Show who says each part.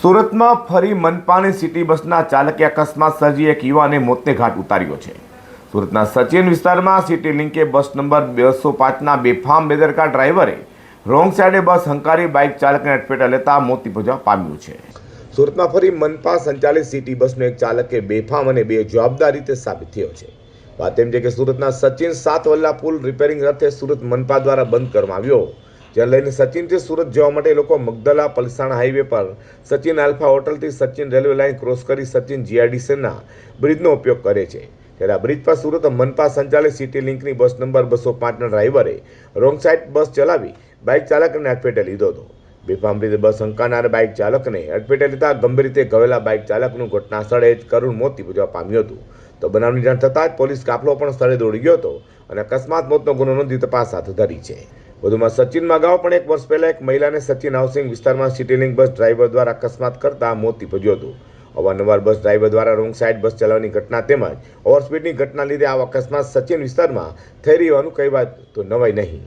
Speaker 1: સુરતમાં ફરી મનપાની સિટી બસના ચાલકે અકસ્માત સર્જી એક યુવાને મોતને ઘાટ ઉતાર્યો છે। સુરતના સચિન વિસ્તારમાં સિટી લિંકે બસ નંબર 205ના બેફામ બેદરકાર ડ્રાઈવરે રોંગ સાઈડે બસ હંકારી બાઇક ચાલકને અડફેટે લેતા મોત નિપજવા પામ્યું છે। સુરતમાં ફરી મનપા સંચાલિત સિટી બસનો એક ચાલકે બેફામ અને બેજવાબદાર રીતે સાબિત થયો છે। વાત એમ છે કે સુરતના સચિન સાતવલ્લા પુલ રિપેરિંગ અર્થે સુરત મનપા દ્વારા બંધ કરવામાં આવ્યો, જેને લઈને સચિનથી સુરત જવા માટે લોકો મગદલા પલસાણા હાઈવે પર સચિન આલ્ફા હોટલથી સચિન રેલવે લાઇન ક્રોસ કરી સચિન જીઆરડીસીના બ્રિજનો ઉપયોગ કરે છે। ત્યારે આ બ્રિજ પર સુરત મનપા સંચાલિત સિટી લિંકની બસ નંબર 205ના ડ્રાઈવરે રોંગ સાઇડ બસ ચલાવી બાઇક ચાલકને અડફેટે લીધો હતો। બેફામ રીતે બસ હંકારનાર બાઇક ચાલકને અડફેટે લીધા ગંભીર રીતે ઘવાયેલા બાઇક ચાલકનું ઘટના સ્થળે જ કરુણ મોત નિપજવા પામ્યું હતું। તો બનાવની જાણ થતાં જ પોલીસ કાફલો પણ સ્થળે દોડી ગયો હતો અને અકસ્માત મોતનો ગુનો નોંધી તપાસ હાથ ધરી છે। વધુમાં સચિનમાં અગાઉ પણ એક વર્ષ પહેલા એક મહિલાને સચિન હાઉસિંગ વિસ્તારમાં સિટી લિંક બસ ડ્રાઈવર દ્વારા અકસ્માત કરતા મોત નીપજ્યું હતું। અવારનવાર બસ ડ્રાઈવર દ્વારા રોંગ સાઈડ બસ ચલાવવાની ઘટના તેમજ ઓવરસ્પીડની ઘટના લીધે આ અકસ્માત સચિન વિસ્તારમાં થઈ રહ્યું હોવાનું કહેવાય તો નવાઈ નહીં।